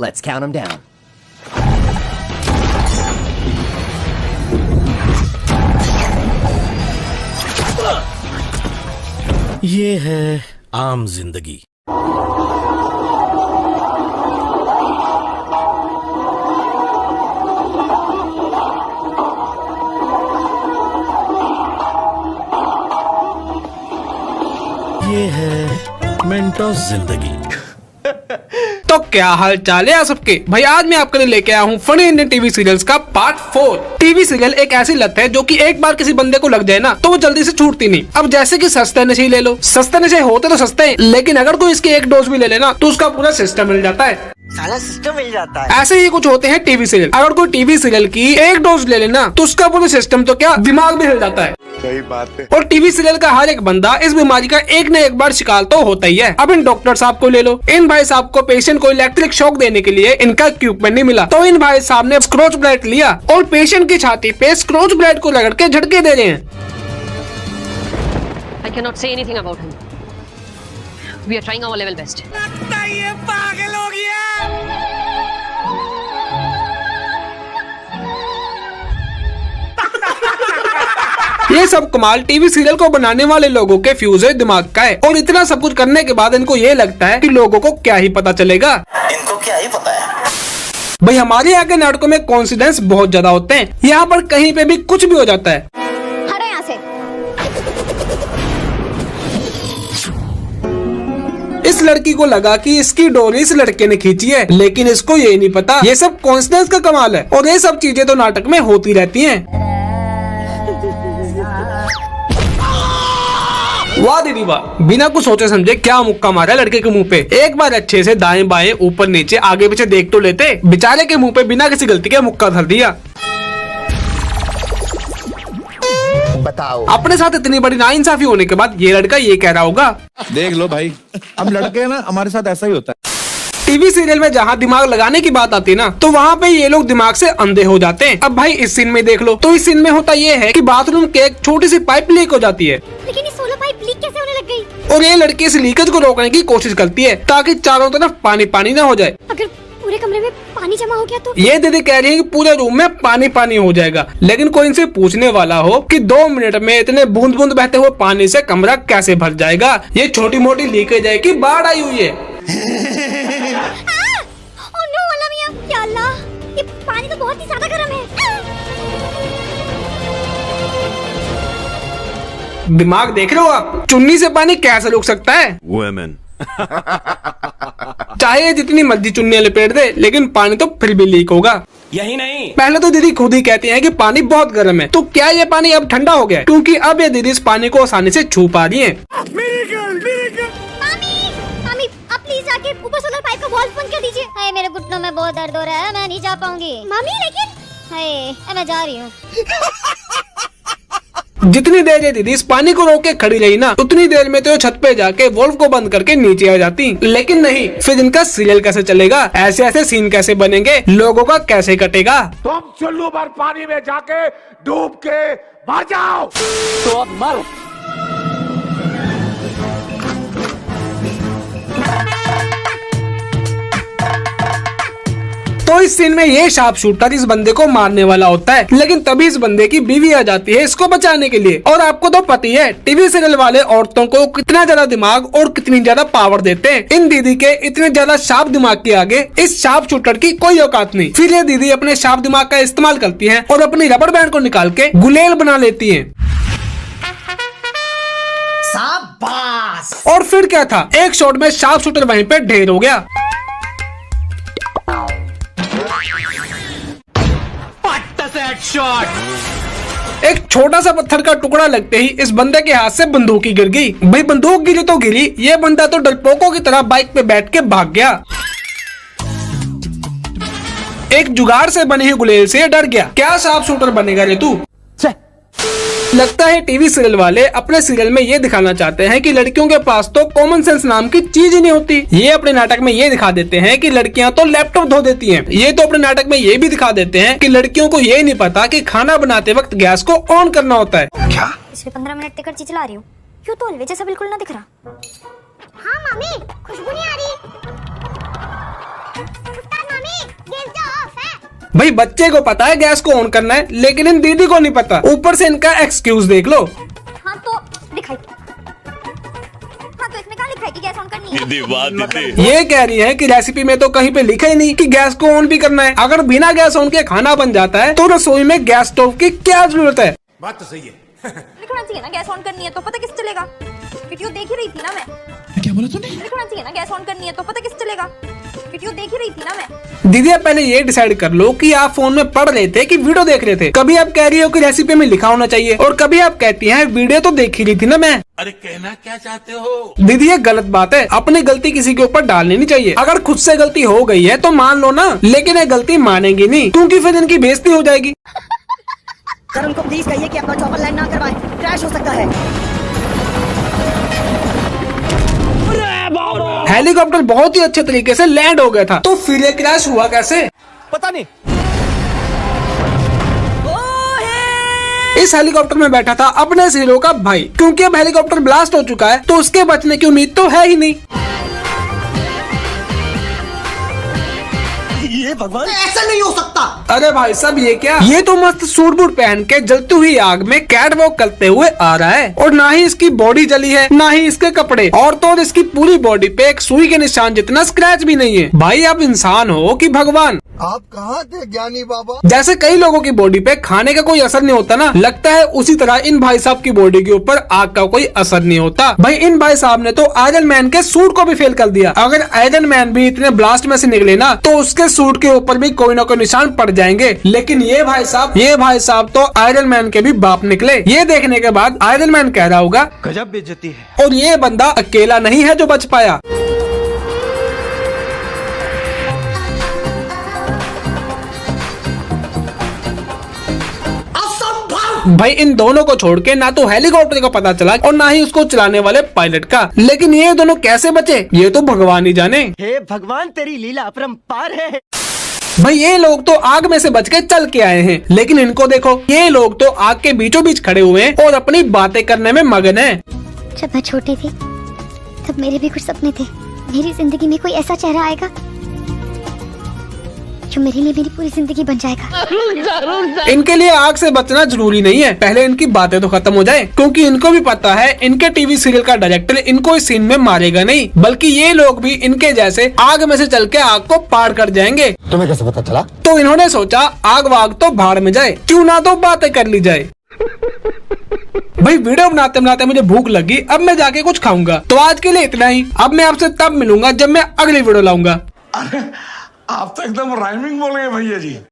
Let's count them down. ये है आम जिंदगी। ये है मेंटोस जिंदगी। तो क्या हाल चाल है आप सबके भाई। आज मैं आपके लिए लेके आया हूँ फनी इंडियन टीवी सीरियल्स का पार्ट 4। टीवी सीरियल एक ऐसी लत है जो कि एक बार किसी बंदे को लग जाए ना तो वो जल्दी से छूटती नहीं। अब जैसे कि सस्ते नशे ले लो, सस्ते नशे होते तो सस्ते हैं, लेकिन अगर कोई इसके एक डोज भी ले लेना तो उसका पूरा सिस्टम मिल जाता है। सारा सिस्टम मिल जाता है। ऐसे ही कुछ होते हैं टीवी सीरियल। अगर कोई टीवी सीरियल की एक डोज ले लेना तो उसका पूरा सिस्टम तो क्या दिमाग भी हिल जाता है। सही बात है। और टीवी सीरियल का हर एक बंदा इस बीमारी का एक न एक बार शिकार तो होता ही है। अब इन डॉक्टर साहब को ले लो, इन भाई साहब को पेशेंट को इलेक्ट्रिक शॉक देने के लिए इनका इक्विपमेंट नहीं मिला तो इन भाई साहब ने स्क्रोच ब्लेड लिया और पेशेंट की छाती पे स्क्रोच ब्लेड को रगड़ के झटके दे रहे हैं। I cannot say anything about him. We are trying our level best. ये पागल हो गया। ये सब कमाल टीवी सीरियल को बनाने वाले लोगों के फ्यूज है दिमाग का है। और इतना सब कुछ करने के बाद इनको ये लगता है कि लोगों को क्या ही पता चलेगा। इनको क्या ही पता है। भाई हमारे यहाँ के नाटकों में कॉन्फिडेंस बहुत ज्यादा होते हैं, यहाँ पर कहीं पे भी कुछ भी हो जाता है। हटो यहाँ से। इस लड़की को लगा कि इसकी डोरी इस लड़के ने खींची है, लेकिन इसको ये नहीं पता ये सब कॉन्फिडेंस का कमाल है। और ये सब चीजें तो नाटक में होती रहती हैं। वाह दीदी वाह, बिना कुछ सोचे समझे क्या मुक्का मारा लड़के के मुंह पे। एक बार अच्छे से दाएं बाएं ऊपर नीचे आगे पीछे देख तो लेते, बेचारे के मुंह पे बिना किसी गलती के मुक्का धर दिया। बताओ। अपने साथ इतनी बड़ी नाइंसाफी होने के बाद ये लड़का ये कह रहा होगा, देख लो भाई, हम लड़के हैं ना, हमारे साथ ऐसा ही होता है। टीवी सीरियल में जहाँ दिमाग लगाने की बात आती है ना तो वहाँ पे ये लोग दिमाग से अंधे हो जाते हैं। अब भाई इस सीन में देख लो, तो इस सीन में होता ये है कि बाथरूम के एक छोटी सी पाइप लीक हो जाती है। लेकिन ये सोलर पाइप लीक कैसे होने लग गई? और ये लड़की इस लीकेज को रोकने की कोशिश करती है ताकि चारों तरफ पानी पानी ना हो जाए। अगर पूरे कमरे में पानी जमा हो गया तो? ये दीदी कह रही है कि पूरे रूम में पानी पानी हो जाएगा, लेकिन कोई इनसे पूछने वाला हो कि 2 मिनट में इतने बूंद बूंद बहते हुए पानी से कमरा कैसे भर जाएगा। ये छोटी मोटी लीकेज है कि बाढ़ आई हुई है। या अल्लाह, ये पानी तो बहुत ही ज्यादा गर्म है। दिमाग देख रहे हो आप, चुन्नी से पानी कैसे रुक सकता है। Women. चाहे ये जितनी मर्जी चुन्नी लपेट दे, लेकिन पानी तो फिर भी लीक होगा। यही नहीं, पहले तो दीदी खुद ही कहती है कि पानी बहुत गर्म है, तो क्या ये पानी अब ठंडा हो गया? क्योंकि अब ये दीदी इस पानी को आसानी से छू पा रही है। मामी, आप प्लीज जाके ऊपर सोलर पाइप का वॉल्व बंद कर दीजिए। हाय मेरे घुटनों में बहुत दर्द हो रहा है, मैं नहीं जा पाऊंगी। मामी लेकिन हाय मैं जा रही हूँ। जितनी देर ये दीदी इस पानी को रोक के खड़ी रही ना, उतनी देर में तो छत पे जाके वॉल्व को बंद करके नीचे आ जाती। लेकिन नहीं, फिर इनका सीरियल कैसे चलेगा, ऐसे ऐसे सीन कैसे बनेंगे, लोगों का कैसे कटेगा। तुम चुल्लू भर पानी में जाके डूब के मर जाओ तो अब मर। तो इस सीन में ये शार्प शूटर इस बंदे को मारने वाला होता है, लेकिन तभी इस बंदे की बीवी आ जाती है इसको बचाने के लिए। और आपको तो पता ही है टीवी सीरियल वाले औरतों को कितना ज्यादा दिमाग और कितनी ज्यादा पावर देते हैं। इन दीदी के इतने ज्यादा शार्प दिमाग के आगे इस शार्प शूटर की कोई औकात नहीं। फिर ये दीदी अपने शार्प दिमाग का इस्तेमाल करती है और अपनी रबर बैंड को निकाल के गुलेल बना लेती है। शाबाश। और फिर क्या था, एक शॉट में शार्प शूटर वहीं पे ढेर हो गया। एक छोटा सा पत्थर का टुकड़ा लगते ही इस बंदे के हाथ से बंदूक ही गिर गई। भाई बंदूक गिरी तो गिरी, ये बंदा तो डरपोकों की तरह बाइक पे बैठ के भाग गया। एक जुगाड़ से बने हुए गुलेल से डर गया। क्या शार्प शूटर बनेगा रे तू। लगता है टीवी सीरियल वाले अपने सीरियल में ये दिखाना चाहते हैं कि लड़कियों के पास तो कॉमन सेंस नाम की चीज ही नहीं होती। ये अपने नाटक में ये दिखा देते हैं कि लड़कियां तो लैपटॉप धो देती हैं। ये तो अपने नाटक में ये भी दिखा देते हैं कि लड़कियों को ये नहीं पता कि खाना बनाते वक्त गैस को ऑन करना होता है। क्या? पिछले 15 मिनट टिकट चिल्ला रही हूँ, क्यों तो हलवे जैसा बिल्कुल ना दिख रहा। हाँ मामी, खुशबू नहीं आ रही। भाई बच्चे को पता है गैस को ऑन करना है, लेकिन इन दीदी को नहीं पता। ऊपर से इनका एक्सक्यूज देख लो। हाँ तो दिखाई, हाँ तो इसमें कहाँ लिखा है कि गैस ऑन करनी है? ये कह रही है कि रेसिपी में तो कहीं पे लिखा ही नहीं कि गैस को ऑन भी करना है। अगर बिना गैस ऑन के खाना बन जाता है तो रसोई में गैस स्टोव की क्या जरूरत है? बात तो सही है। लिखना चाहिए ना गैस ऑन करनी है तो पता किस चलेगा। वीडियो देख ही रही थी ना मैं। क्या बोला तूने? लिखना चाहिए ना गैस ऑन करनी है तो पता किस चलेगा। वीडियो देख ही रही थी ना मैं। दीदी आप पहले ये डिसाइड कर लो कि आप फोन में पढ़ रहे थे कि वीडियो देख रहे थे। कभी आप कह रही हो कि रेसिपी में लिखा होना चाहिए और कभी आप कहती हैं वीडियो तो देख ही रही थी ना मैं। अरे कहना क्या चाहते हो? दीदी ये गलत बात है, अपनी गलती किसी के ऊपर डालनी नहीं चाहिए। अगर खुद से गलती हो गई है तो मान लो ना, लेकिन ये गलती मानेंगी नहीं क्योंकि फिर इनकी बेइज्जती हो जाएगी। सर उनको प्लीज कहिए कि अपना चॉपर लैंड ना करवाएं, क्रैश हो सकता है। हेलीकॉप्टर बहुत ही अच्छे तरीके से लैंड हो गया था, तो फिर ये क्रैश हुआ कैसे? पता नहीं। इस हेलीकॉप्टर में बैठा था अपने हीरो का भाई। क्योंकि अब हेलीकॉप्टर ब्लास्ट हो चुका है तो उसके बचने की उम्मीद तो है ही नहीं। ये भगवान, ऐसा नहीं हो सकता। अरे भाई साहब ये क्या? ये तो मस्त सूट बूट पहन के जलती हुई आग में कैट वॉक करते हुए आ रहा है और ना ही इसकी बॉडी जली है ना ही इसके कपड़े, और तो और इसकी पूरी बॉडी पे एक सुई के निशान जितना स्क्रैच भी नहीं है। भाई आप इंसान हो कि भगवान? आप कहाँ थे ज्ञानी बाबा? जैसे कई लोगों की बॉडी पे खाने का कोई असर नहीं होता ना, लगता है उसी तरह इन भाई साहब की बॉडी के ऊपर आग का कोई असर नहीं होता। भाई इन भाई साहब ने तो आयरन मैन के सूट को भी फेल कर दिया। अगर आयरन मैन भी इतने ब्लास्ट में से निकले ना तो उसके सूट के ऊपर भी कोई ना कोई निशान पड़ जाएंगे, लेकिन ये भाई साहब तो आयरन मैन के भी बाप निकले। ये देखने के बाद आयरन मैन कह रहा होगा गजब बेइज्जती है। और ये बंदा अकेला नहीं है जो बच पाया। भाई इन दोनों को छोड़ के ना तो हेलीकॉप्टर का पता चला और ना ही उसको चलाने वाले पायलट का, लेकिन ये दोनों कैसे बचे ये तो भगवान ही जाने। हे भगवान तेरी लीला अपरंपार है। भाई ये लोग तो आग में से बच के चल के आए हैं, लेकिन इनको देखो, ये लोग तो आग के बीचों बीच खड़े हुए हैं और अपनी बातें करने में मगन है। जब मैं छोटी थी तब मेरे भी कुछ सपने थे। मेरी जिंदगी में कोई ऐसा चेहरा आएगा जो मेरे लिए मेरी पूरी जिंदगी बन जाएगा। इनके लिए आग से बचना जरूरी नहीं है, पहले इनकी बातें तो खत्म हो जाए, क्योंकि इनको भी पता है इनके टीवी सीरियल का डायरेक्टर इनको इस सीन में मारेगा नहीं, बल्कि ये लोग भी इनके जैसे आग में से चल के आग को पार कर जाएंगे। तुम्हें कैसे पता चला? तो इन्होंने सोचा आग वाग तो भाड़ में जाए, क्यों ना तो बातें कर ली जाए। भाई वीडियो बनाते बनाते मुझे भूख लगी, अब मैं जाके कुछ खाऊंगा। तो आज के लिए इतना ही, अब मैं आपसे तब मिलूंगा जब मैं अगली वीडियो लाऊंगा। आप तो एकदम राइमिंग बोल गए भैया जी।